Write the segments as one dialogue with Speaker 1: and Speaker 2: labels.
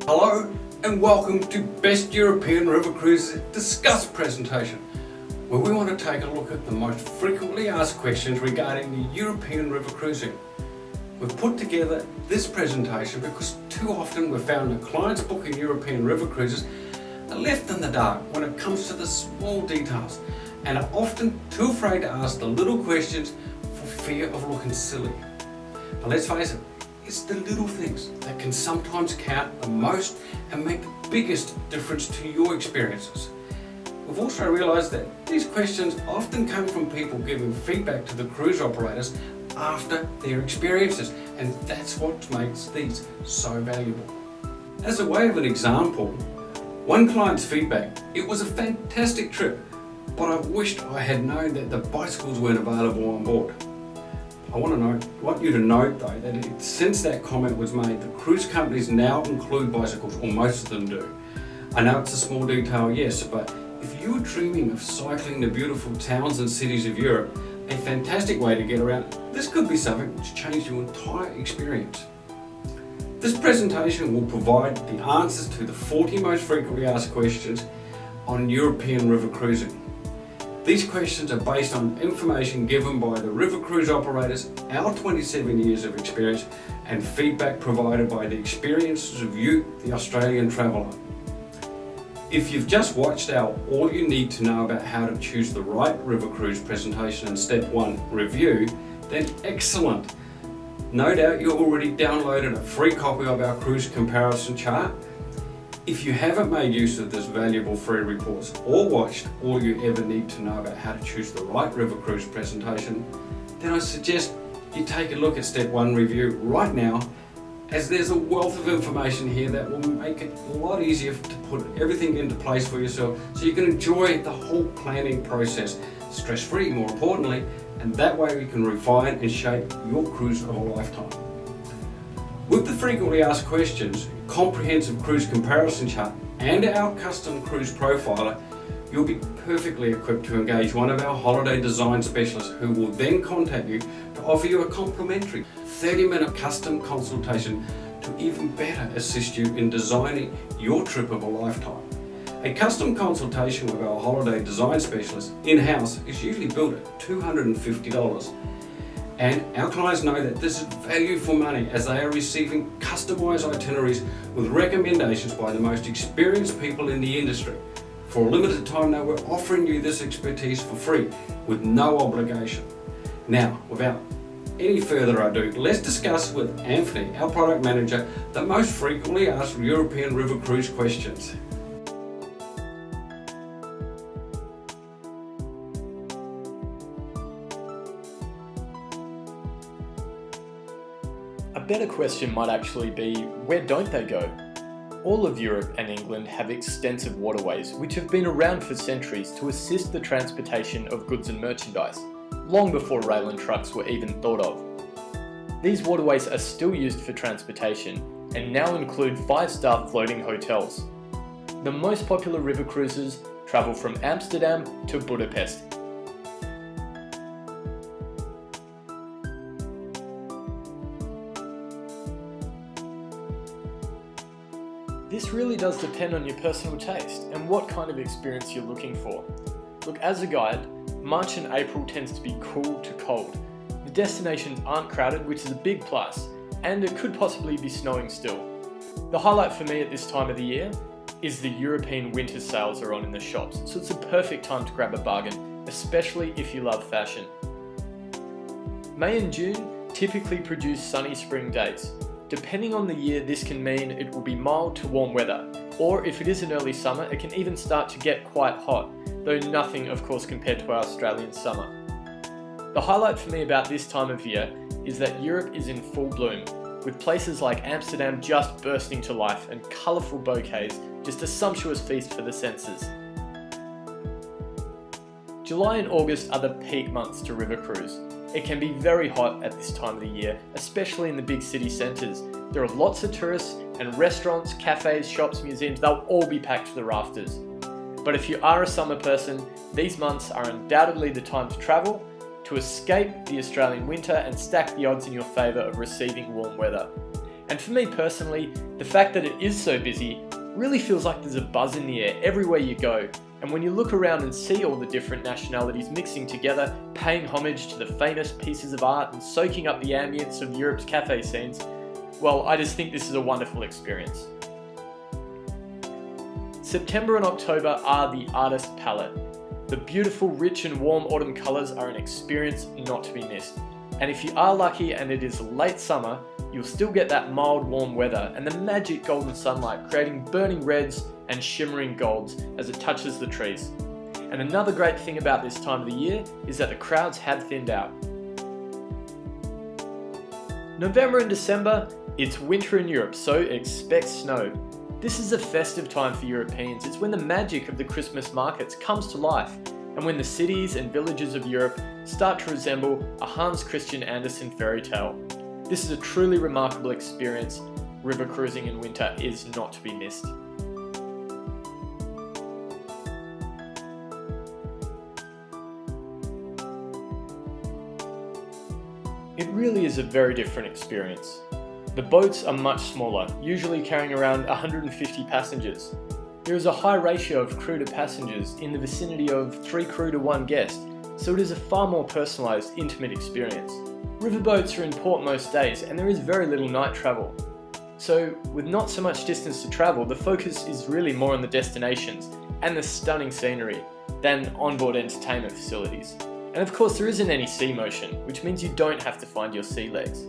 Speaker 1: Hello and welcome to Best European River Cruises Discussed presentation, where we want to take a look at the most frequently asked questions regarding the European river cruising. We've put together this presentation because too often we've found that clients booking European river cruises are left in the dark when it comes to the small details and are often too afraid to ask the little questions for fear of looking silly. But let's face it, it's the little things that can sometimes count the most and make the biggest difference to your experiences. We've also realised that these questions often come from people giving feedback to the cruise operators after their experiences, and that's what makes these so valuable. As a way of an example, one client's feedback: it was a fantastic trip, but I wished I had known that the bicycles weren't available on board. I want you to note though that since that comment was made, the cruise companies now include bicycles, or most of them do. I know it's a small detail, yes, but if you're dreaming of cycling the beautiful towns and cities of Europe, a fantastic way to get around, this could be something which changes your entire experience. This presentation will provide the answers to the 40 most frequently asked questions on European river cruising. These questions are based on information given by the river cruise operators, our 27 years of experience, and feedback provided by the experiences of you, the Australian traveller. If you've just watched our All You Need to Know About How to Choose the Right River Cruise presentation and Step 1 review, then excellent! No doubt you already downloaded a free copy of our cruise comparison chart. If you haven't made use of this valuable free reports or watched All You Ever Need to Know About How to Choose the Right River Cruise presentation, then I suggest you take a look at Step 1 review right now, as there's a wealth of information here that will make it a lot easier to put everything into place for yourself so you can enjoy the whole planning process stress-free, more importantly, and that way we can refine and shape your cruise of a lifetime. With the frequently asked questions, comprehensive cruise comparison chart, and our custom cruise profiler, you'll be perfectly equipped to engage one of our holiday design specialists, who will then contact you to offer you a complimentary 30-minute custom consultation to even better assist you in designing your trip of a lifetime. A custom consultation with our holiday design specialist in-house is usually billed at $250. And our clients know that this is value for money, as they are receiving customised itineraries with recommendations by the most experienced people in the industry. For a limited time now, we're offering you this expertise for free with no obligation. Now, without any further ado, let's discuss with Anthony, our product manager, the most frequently asked European river cruise questions.
Speaker 2: A better question might actually be, where don't they go? All of Europe and England have extensive waterways which have been around for centuries to assist the transportation of goods and merchandise, long before rail and trucks were even thought of. These waterways are still used for transportation and now include 5-star floating hotels. The most popular river cruises travel from Amsterdam to Budapest. This really does depend on your personal taste and what kind of experience you're looking for. Look, as a guide, March and April tends to be cool to cold. The destinations aren't crowded, which is a big plus, and it could possibly be snowing still. The highlight for me at this time of the year is the European winter sales are on in the shops, so it's a perfect time to grab a bargain, especially if you love fashion. May and June typically produce sunny spring days. Depending on the year, this can mean it will be mild to warm weather, or if it is an early summer, it can even start to get quite hot, though nothing of course compared to our Australian summer. The highlight for me about this time of year is that Europe is in full bloom, with places like Amsterdam just bursting to life and colourful bouquets, just a sumptuous feast for the senses. July and August are the peak months to river cruise. It can be very hot at this time of the year, especially in the big city centres. There are lots of tourists, and restaurants, cafes, shops, museums, they'll all be packed to the rafters. But if you are a summer person, these months are undoubtedly the time to travel, to escape the Australian winter and stack the odds in your favour of receiving warm weather. And for me personally, the fact that it is so busy really feels like there's a buzz in the air everywhere you go. And when you look around and see all the different nationalities mixing together, paying homage to the famous pieces of art and soaking up the ambience of Europe's cafe scenes, well, I just think this is a wonderful experience. September and October are the artist palette. The beautiful, rich and warm autumn colours are an experience not to be missed. And if you are lucky and it is late summer, you'll still get that mild, warm weather and the magic golden sunlight creating burning reds and shimmering golds as it touches the trees. And another great thing about this time of the year is that the crowds have thinned out. November and December, it's winter in Europe, so expect snow. This is a festive time for Europeans. It's when the magic of the Christmas markets comes to life, and when the cities and villages of Europe start to resemble a Hans Christian Andersen fairy tale. This is a truly remarkable experience. River cruising in winter is not to be missed. It really is a very different experience. The boats are much smaller, usually carrying around 150 passengers. There is a high ratio of crew to passengers in the vicinity of 3 crew to 1 guest, so it is a far more personalised, intimate experience. Riverboats are in port most days and there is very little night travel. So with not so much distance to travel, the focus is really more on the destinations and the stunning scenery than onboard entertainment facilities. And of course there isn't any sea motion, which means you don't have to find your sea legs.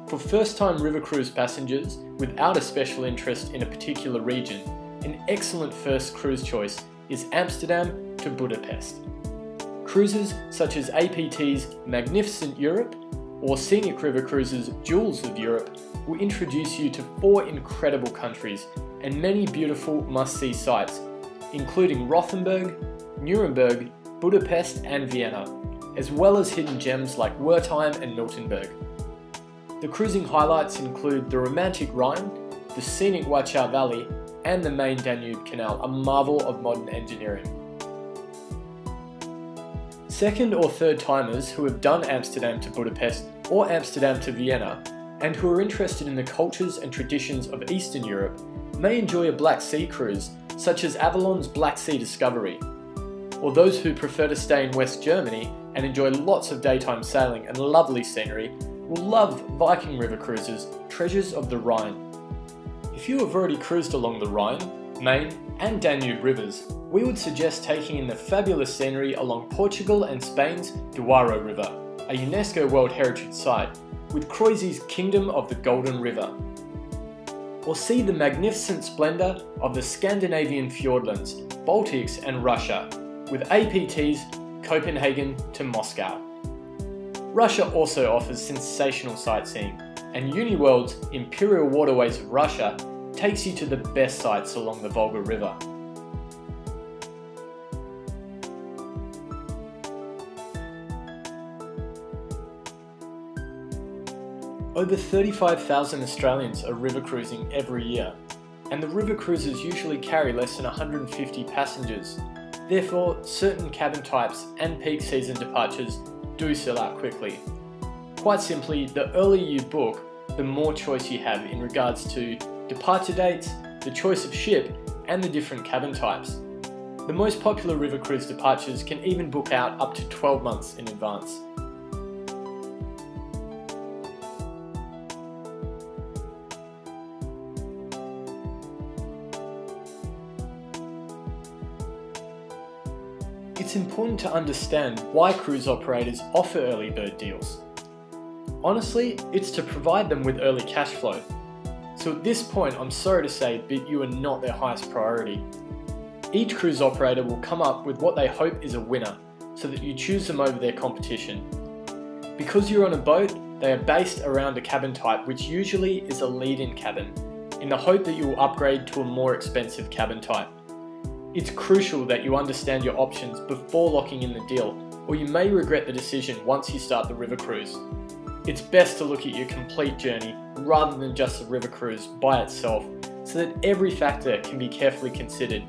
Speaker 2: For first-time river cruise passengers without a special interest in a particular region, an excellent first cruise choice is Amsterdam to Budapest. Cruises such as APT's Magnificent Europe or Scenic River Cruises' Jewels of Europe will introduce you to 4 incredible countries and many beautiful must-see sites, including Rothenburg, Nuremberg, Budapest and Vienna, as well as hidden gems like Wertheim and Miltenberg. The cruising highlights include the romantic Rhine, the scenic Wachau Valley, and the main Danube Canal, a marvel of modern engineering. Second or third timers who have done Amsterdam to Budapest or Amsterdam to Vienna, and who are interested in the cultures and traditions of Eastern Europe, may enjoy a Black Sea cruise, such as Avalon's Black Sea Discovery. Or those who prefer to stay in West Germany and enjoy lots of daytime sailing and lovely scenery will love Viking River Cruises' Treasures of the Rhine. If you have already cruised along the Rhine, Main and Danube rivers, we would suggest taking in the fabulous scenery along Portugal and Spain's Douro River, a UNESCO World Heritage Site, with Croisi's Kingdom of the Golden River. Or see the magnificent splendour of the Scandinavian Fjordlands, Baltics and Russia, with APT's Copenhagen to Moscow. Russia also offers sensational sightseeing, and Uniworld's Imperial Waterways of Russia takes you to the best sites along the Volga River. Over 35,000 Australians are river cruising every year, and the river cruises usually carry less than 150 passengers. Therefore, certain cabin types and peak season departures do sell out quickly. Quite simply, the earlier you book, the more choice you have in regards to departure dates, the choice of ship, and the different cabin types. The most popular river cruise departures can even book out up to 12 months in advance. It's important to understand why cruise operators offer early bird deals. Honestly, it's to provide them with early cash flow. So at this point, I'm sorry to say, but you are not their highest priority. Each cruise operator will come up with what they hope is a winner, so that you choose them over their competition. Because you're on a boat, they are based around a cabin type which usually is a lead-in cabin, in the hope that you will upgrade to a more expensive cabin type. It's crucial that you understand your options before locking in the deal, or you may regret the decision once you start the river cruise. It's best to look at your complete journey rather than just the river cruise by itself, so that every factor can be carefully considered.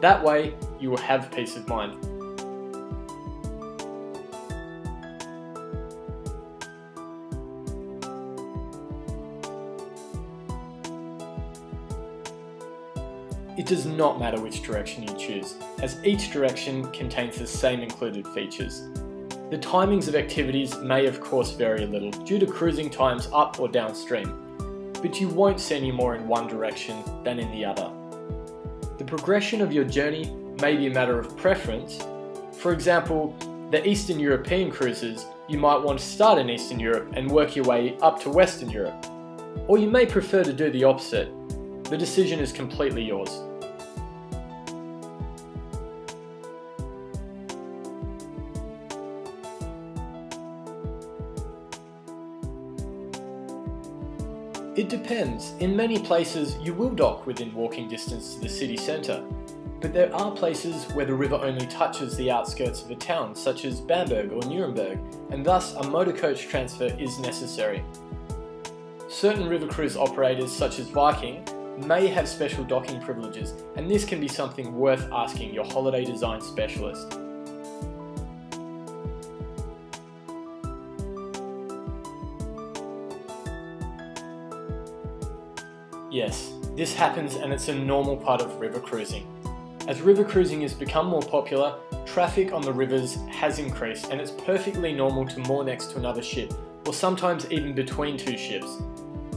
Speaker 2: That way, you will have peace of mind. It does not matter which direction you choose, as each direction contains the same included features. The timings of activities may of course vary a little due to cruising times up or downstream, but you won't see any more in one direction than in the other. The progression of your journey may be a matter of preference. For example, the Eastern European cruises, you might want to start in Eastern Europe and work your way up to Western Europe. Or you may prefer to do the opposite. The decision is completely yours. It depends. In many places you will dock within walking distance to the city centre, but there are places where the river only touches the outskirts of a town, such as Bamberg or Nuremberg, and thus a motor coach transfer is necessary. Certain river cruise operators, such as Viking, may have special docking privileges, and this can be something worth asking your holiday design specialist. Yes, this happens and it's a normal part of river cruising. As river cruising has become more popular, traffic on the rivers has increased and it's perfectly normal to moor next to another ship, or sometimes even between two ships.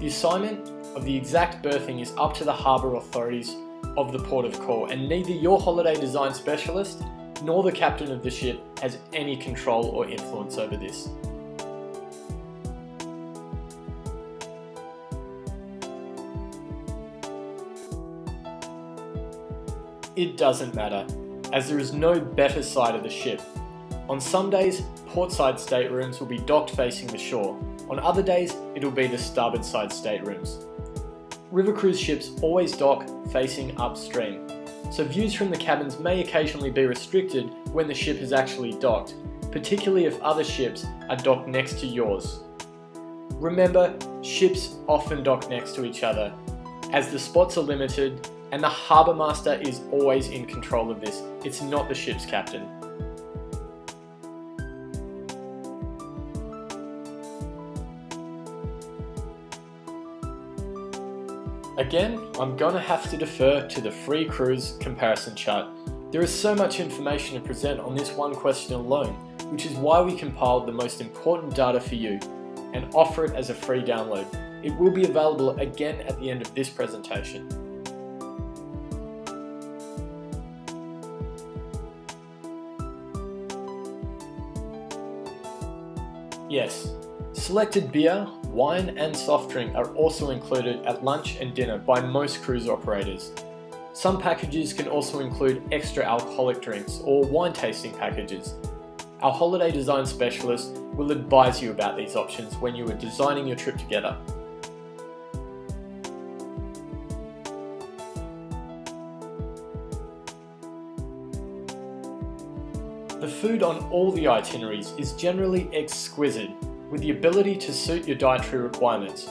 Speaker 2: The assignment of the exact berthing is up to the harbour authorities of the port of call, and neither your holiday design specialist nor the captain of the ship has any control or influence over this. It doesn't matter, as there is no better side of the ship. On some days, portside staterooms will be docked facing the shore. On other days, it'll be the starboard side staterooms. River cruise ships always dock facing upstream, so views from the cabins may occasionally be restricted when the ship is actually docked, particularly if other ships are docked next to yours. Remember, ships often dock next to each other, as the spots are limited, and the harbour master is always in control of this. It's not the ship's captain. Again, I'm gonna have to defer to the free cruise comparison chart. There is so much information to present on this one question alone, which is why we compiled the most important data for you and offer it as a free download. It will be available again at the end of this presentation. Yes, selected beer, wine and soft drink are also included at lunch and dinner by most cruise operators. Some packages can also include extra alcoholic drinks or wine tasting packages. Our holiday design specialist will advise you about these options when you are designing your trip together. The food on all the itineraries is generally exquisite, with the ability to suit your dietary requirements.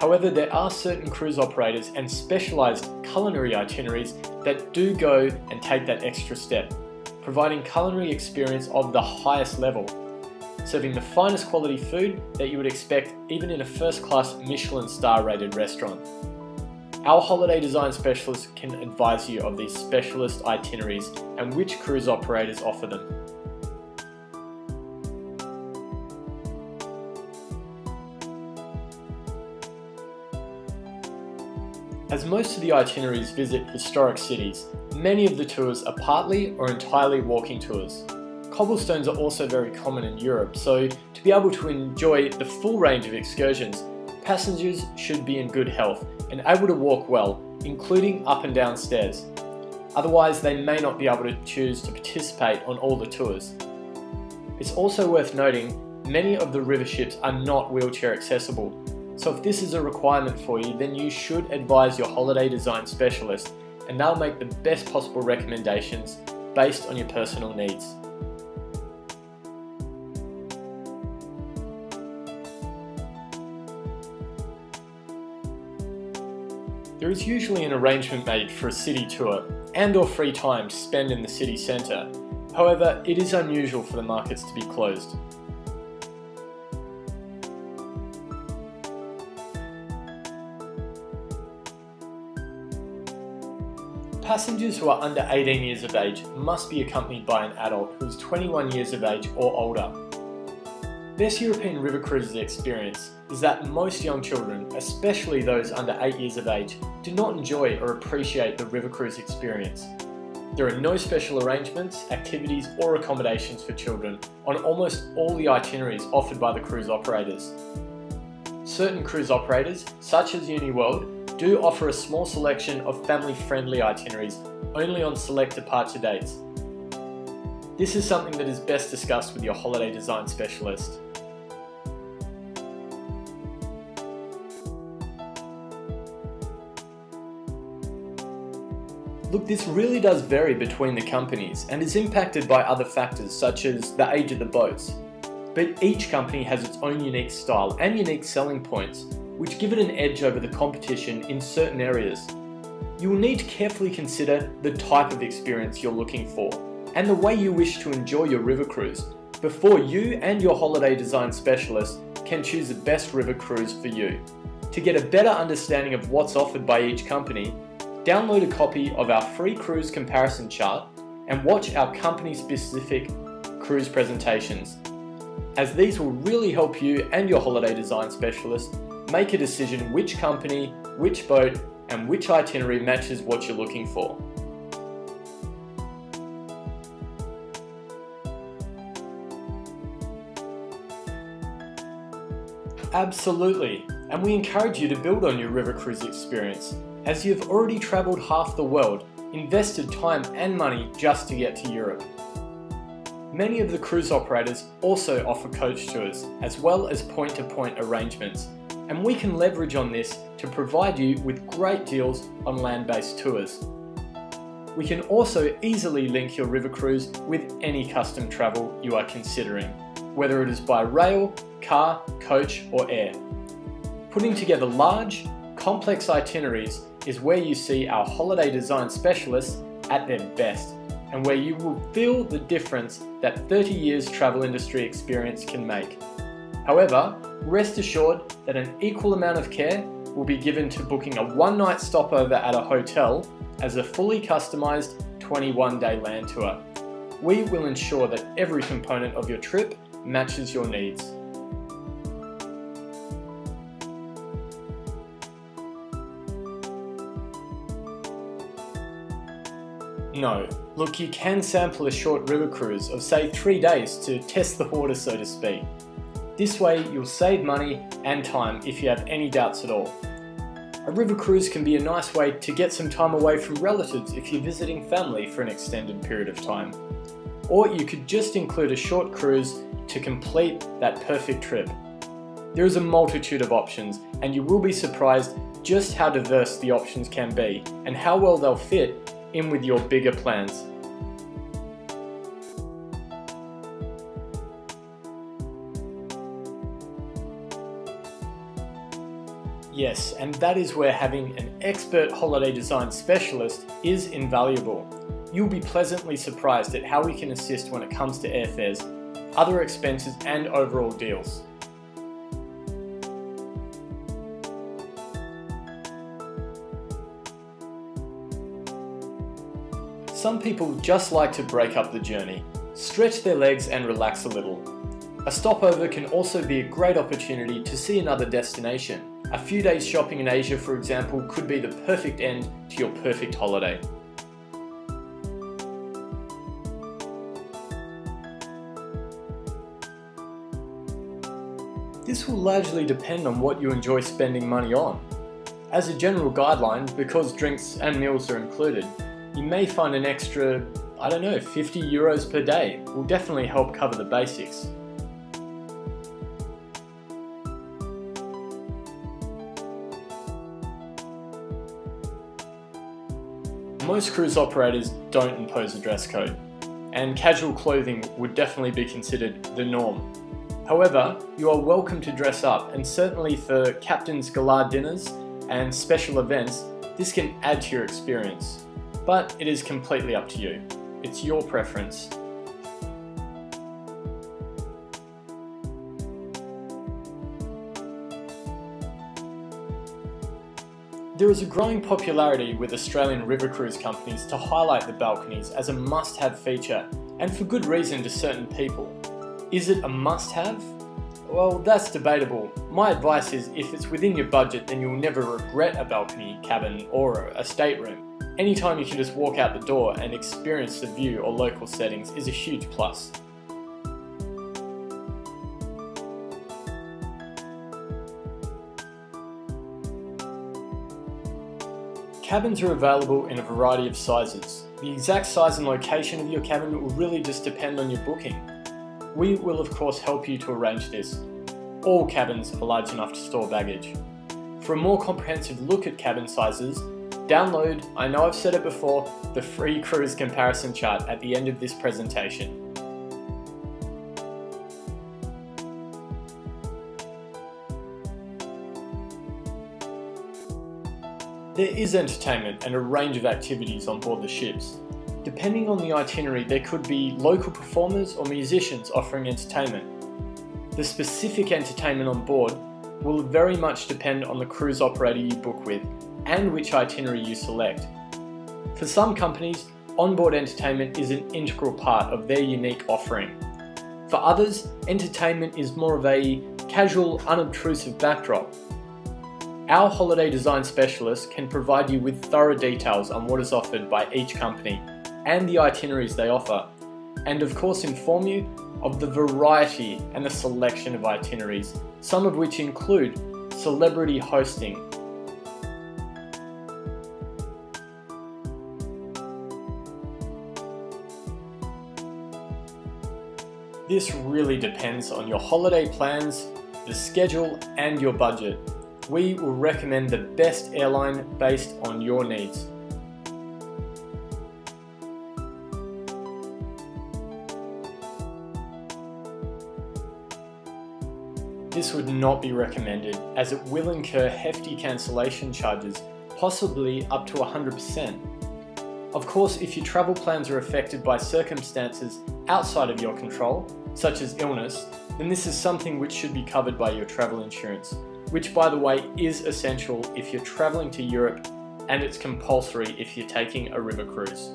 Speaker 2: However, there are certain cruise operators and specialised culinary itineraries that do go and take that extra step, providing culinary experience of the highest level, serving the finest quality food that you would expect even in a first-class Michelin star rated restaurant. Our holiday design specialist can advise you of these specialist itineraries and which cruise operators offer them. As most of the itineraries visit historic cities, many of the tours are partly or entirely walking tours. Cobblestones are also very common in Europe, so to be able to enjoy the full range of excursions, passengers should be in good health and able to walk well, including up and down stairs. Otherwise, they may not be able to choose to participate on all the tours. It's also worth noting, many of the river ships are not wheelchair accessible, so if this is a requirement for you, then you should advise your holiday design specialist, and they'll make the best possible recommendations based on your personal needs. There is usually an arrangement made for a city tour, and or free time to spend in the city centre. However, it is unusual for the markets to be closed. Passengers who are under 18 years of age must be accompanied by an adult who is 21 years of age or older. Best European River Cruises experience is that most young children, especially those under 8 years of age, do not enjoy or appreciate the river cruise experience. There are no special arrangements, activities or accommodations for children on almost all the itineraries offered by the cruise operators. Certain cruise operators, such as UniWorld, do offer a small selection of family-friendly itineraries only on select departure dates. This is something that is best discussed with your holiday design specialist. Look, this really does vary between the companies and is impacted by other factors such as the age of the boats. But each company has its own unique style and unique selling points, which give it an edge over the competition in certain areas. You will need to carefully consider the type of experience you're looking for and the way you wish to enjoy your river cruise before you and your holiday design specialist can choose the best river cruise for you. To get a better understanding of what's offered by each company, download a copy of our free cruise comparison chart and watch our company-specific cruise presentations, as these will really help you and your holiday design specialist make a decision which company, which boat, and which itinerary matches what you're looking for. Absolutely, and we encourage you to build on your river cruise experience, as you've already travelled half the world, invested time and money just to get to Europe. Many of the cruise operators also offer coach tours, as well as point-to-point arrangements, and we can leverage on this to provide you with great deals on land-based tours. We can also easily link your river cruise with any custom travel you are considering, whether it is by rail, car, coach or air. Putting together large, complex itineraries is where you see our holiday design specialists at their best, and where you will feel the difference that 30 years travel industry experience can make. However, rest assured that an equal amount of care will be given to booking a one-night stopover at a hotel as a fully customised 21-day land tour. We will ensure that every component of your trip matches your needs. No, look, you can sample a short river cruise of say 3 days to test the water, so to speak. This way you'll save money and time if you have any doubts at all. A river cruise can be a nice way to get some time away from relatives if you're visiting family for an extended period of time. Or you could just include a short cruise to complete that perfect trip. There is a multitude of options, and you will be surprised just how diverse the options can be and how well they'll fit in with your bigger plans. Yes, and that is where having an expert holiday design specialist is invaluable. You'll be pleasantly surprised at how we can assist when it comes to airfares, other expenses and overall deals. Some people just like to break up the journey, stretch their legs and relax a little. A stopover can also be a great opportunity to see another destination. A few days shopping in Asia, for example, could be the perfect end to your perfect holiday. This will largely depend on what you enjoy spending money on. As a general guideline, because drinks and meals are included, you may find an extra, 50 euros per day will definitely help cover the basics. Most cruise operators don't impose a dress code, and casual clothing would definitely be considered the norm. However, you are welcome to dress up, and certainly for captain's gala dinners and special events, this can add to your experience. but it is completely up to you. It's your preference. There is a growing popularity with Australian river cruise companies to highlight the balconies as a must-have feature, and for good reason to certain people. Is it a must-have? Well, that's debatable. My advice is if it's within your budget, then you'll never regret a balcony, cabin, or a stateroom. Anytime you can just walk out the door and experience the view or local settings is a huge plus. Cabins are available in a variety of sizes. The exact size and location of your cabin will really just depend on your booking. We will of course help you to arrange this. All cabins are large enough to store baggage. For a more comprehensive look at cabin sizes, download, I know I've said it before, the free cruise comparison chart at the end of this presentation. There is entertainment and a range of activities on board the ships. Depending on the itinerary, there could be local performers or musicians offering entertainment. The specific entertainment on board will very much depend on the cruise operator you book with and which itinerary you select. For some companies, onboard entertainment is an integral part of their unique offering. For others, entertainment is more of a casual, unobtrusive backdrop. Our holiday design specialist can provide you with thorough details on what is offered by each company and the itineraries they offer, and of course inform you of the variety and the selection of itineraries, some of which include celebrity hosting. This really depends on your holiday plans, the schedule, and your budget. We will recommend the best airline based on your needs. This would not be recommended as it will incur hefty cancellation charges, possibly up to 100%. Of course, if your travel plans are affected by circumstances outside of your control, such as illness, then this is something which should be covered by your travel insurance, which by the way is essential if you're traveling to Europe, and it's compulsory if you're taking a river cruise.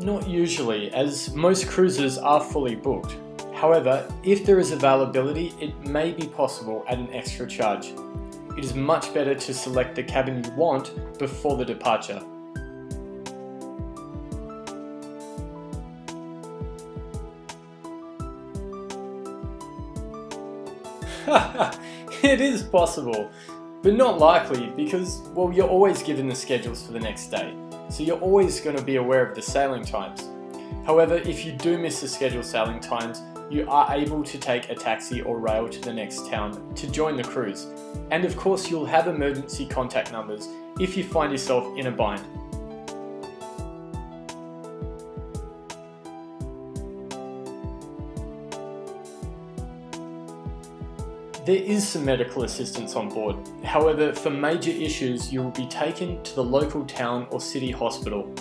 Speaker 2: Not usually, as most cruises are fully booked. However, if there is availability, it may be possible at an extra charge. It is much better to select the cabin you want before the departure. It is possible, but not likely because, well, you're always given the schedules for the next day, so you're always going to be aware of the sailing times. However, if you do miss the scheduled sailing times, you are able to take a taxi or rail to the next town to join the cruise. And of course, you'll have emergency contact numbers if you find yourself in a bind. There is some medical assistance on board. However, for major issues, you will be taken to the local town or city hospital.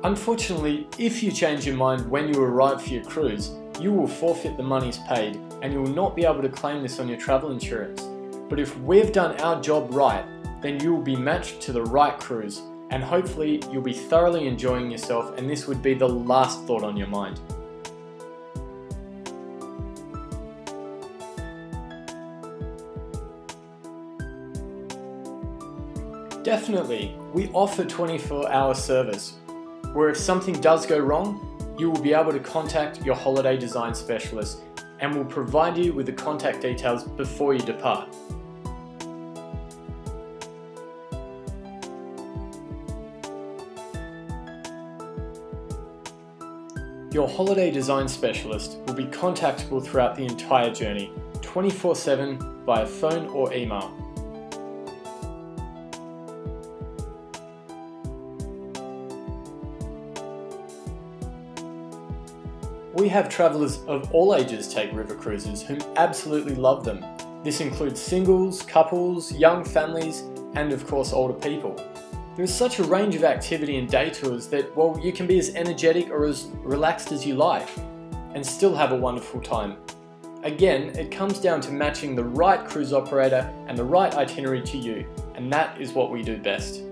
Speaker 2: Unfortunately, if you change your mind when you arrive for your cruise, you will forfeit the monies paid and you will not be able to claim this on your travel insurance. But if we've done our job right, then you will be matched to the right cruise, and hopefully you'll be thoroughly enjoying yourself, and this would be the last thought on your mind. Definitely, we offer 24-hour service, where if something does go wrong, you will be able to contact your holiday design specialist and will provide you with the contact details before you depart. Your holiday design specialist will be contactable throughout the entire journey, 24/7 via phone or email. We have travellers of all ages take river cruises whom absolutely love them. This includes singles, couples, young families, and of course older people. There is such a range of activity and day tours that, well, you can be as energetic or as relaxed as you like and still have a wonderful time. Again, it comes down to matching the right cruise operator and the right itinerary to you, and that is what we do best.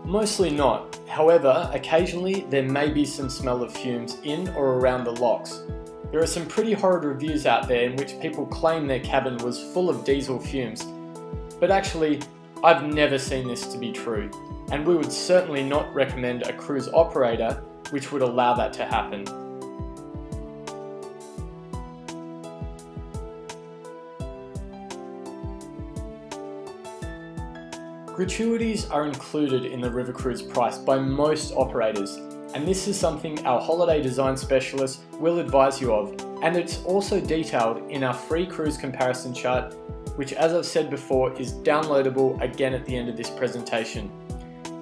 Speaker 2: Mostly not. However, occasionally there may be some smell of fumes in or around the locks. There are some pretty horrid reviews out there in which people claim their cabin was full of diesel fumes, but actually I've never seen this to be true, and we would certainly not recommend a cruise operator which would allow that to happen. Gratuities are included in the river cruise price by most operators, and this is something our holiday design specialist will advise you of, and it's also detailed in our free cruise comparison chart, which, as I've said before, is downloadable again at the end of this presentation.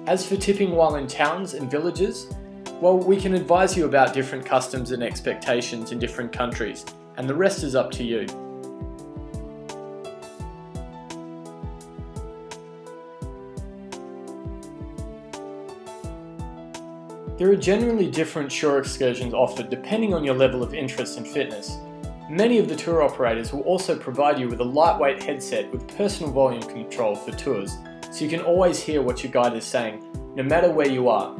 Speaker 2: As for tipping while in towns and villages, well, we can advise you about different customs and expectations in different countries, and the rest is up to you. There are generally different shore excursions offered depending on your level of interest and fitness. Many of the tour operators will also provide you with a lightweight headset with personal volume control for tours, so you can always hear what your guide is saying, no matter where you are.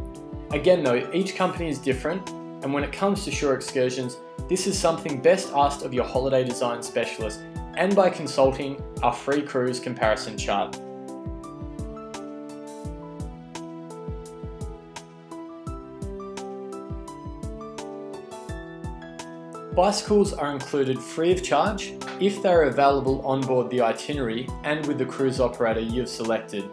Speaker 2: Again though, each company is different, and when it comes to shore excursions, this is something best asked of your holiday design specialist and by consulting our free cruise comparison chart. Bicycles are included free of charge if they are available on board the itinerary and with the cruise operator you've selected.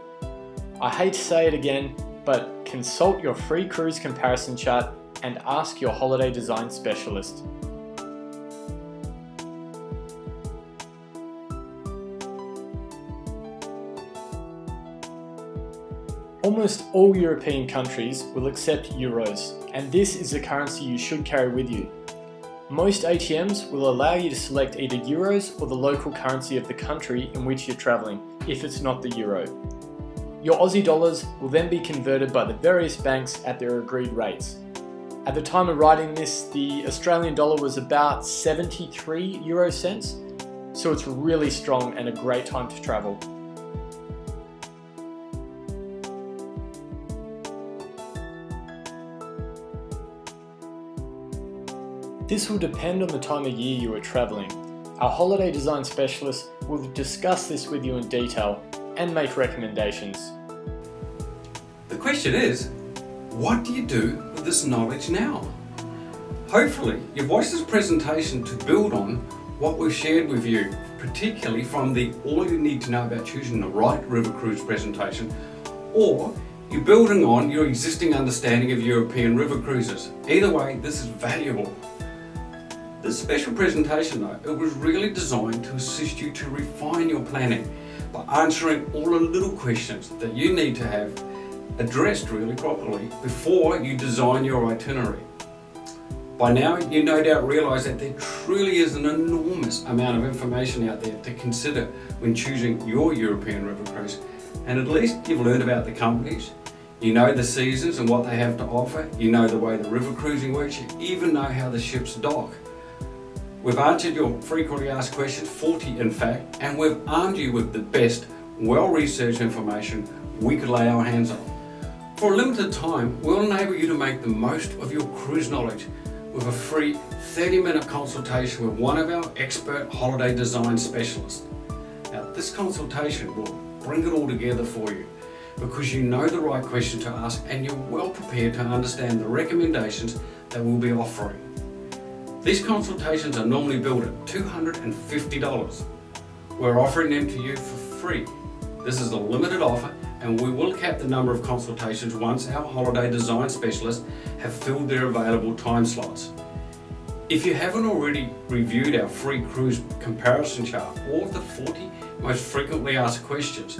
Speaker 2: I hate to say it again, but consult your free cruise comparison chart and ask your holiday design specialist. Almost all European countries will accept euros, and this is the currency you should carry with you. Most ATMs will allow you to select either euros or the local currency of the country in which you're travelling, if it's not the euro. Your Aussie dollars will then be converted by the various banks at their agreed rates. At the time of writing this, the Australian dollar was about 73 euro cents, so it's really strong and a great time to travel. This will depend on the time of year you are travelling. Our holiday design specialist will discuss this with you in detail and make recommendations.
Speaker 1: The question is, what do you do with this knowledge now? Hopefully, you've watched this presentation to build on what we've shared with you, particularly from the all you need to know about choosing the right river cruise presentation, or you're building on your existing understanding of European river cruises. Either way, this is valuable. This special presentation though, it was really designed to assist you to refine your planning by answering all the little questions that you need to have addressed really properly before you design your itinerary. By now you no doubt realise that there truly is an enormous amount of information out there to consider when choosing your European river cruise, and at least you've learned about the companies, you know the seasons and what they have to offer, you know the way the river cruising works, you even know how the ships dock. We've answered your frequently asked questions, 40 in fact, and we've armed you with the best, well-researched information we could lay our hands on. For a limited time, we'll enable you to make the most of your cruise knowledge with a free 30-minute consultation with one of our expert holiday design specialists. Now, this consultation will bring it all together for you because you know the right question to ask and you're well prepared to understand the recommendations that we'll be offering. These consultations are normally billed at $250. We're offering them to you for free. This is a limited offer and we will cap the number of consultations once our holiday design specialists have filled their available time slots. If you haven't already reviewed our free cruise comparison chart or the 40 most frequently asked questions,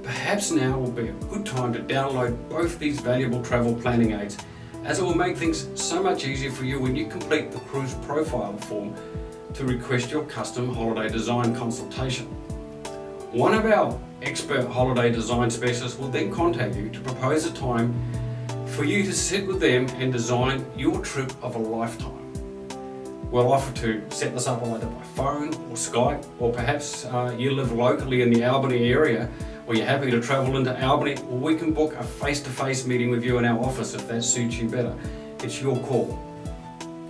Speaker 1: perhaps now will be a good time to download both these valuable travel planning aids, as it will make things so much easier for you when you complete the cruise profile form to request your custom holiday design consultation. One of our expert holiday design specialists will then contact you to propose a time for you to sit with them and design your trip of a lifetime. We'll offer to set this up either by phone or Skype, or perhaps you live locally in the Albany area, or you're happy to travel into Albany, or we can book a face-to-face meeting with you in our office if that suits you better. It's your call.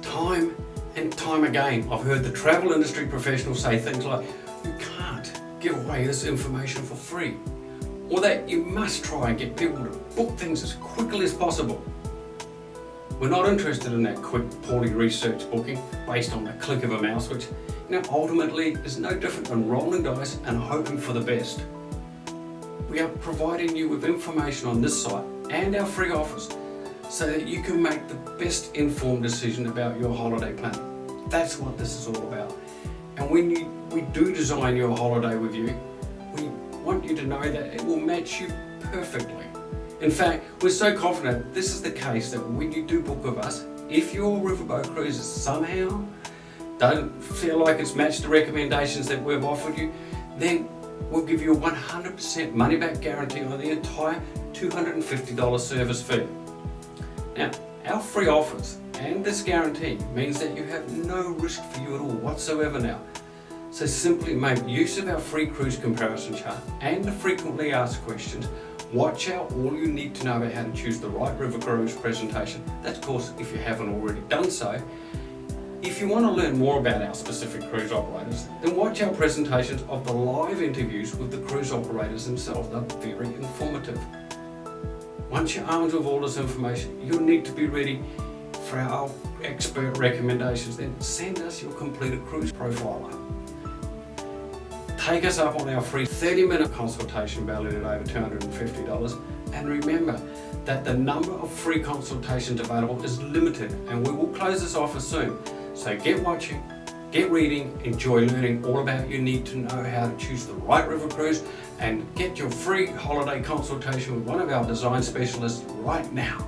Speaker 1: Time and time again, I've heard the travel industry professionals say things like, "You can't give away this information for free," or that you must try and get people to book things as quickly as possible. We're not interested in that quick, poorly researched booking based on the click of a mouse, which ultimately is no different than rolling dice and hoping for the best. We are providing you with information on this site and our free offers so that you can make the best informed decision about your holiday planning. That's what this is all about. And when we do design your holiday with you, we want you to know that it will match you perfectly. In fact, we're so confident this is the case that when you do book with us, if your riverboat cruises somehow don't feel like it's matched the recommendations that we've offered you, then we'll give you a 100% money-back guarantee on the entire $250 service fee. Now, our free offers and this guarantee means that you have no risk for you at all whatsoever now. So simply make use of our free cruise comparison chart and the frequently asked questions. Watch out all you need to know about how to choose the right river cruise presentation. That's of course if you haven't already done so. If you want to learn more about our specific cruise operators, then watch our presentations of the live interviews with the cruise operators themselves. They're very informative. Once you're armed with all this information, you'll need to be ready for our expert recommendations. Then send us your completed cruise profiler. Take us up on our free 30-minute consultation valued at over $250, and remember that the number of free consultations available is limited and we will close this offer soon. So get watching, get reading, enjoy learning all about you need to know how to choose the right river cruise, and get your free holiday consultation with one of our design specialists right now.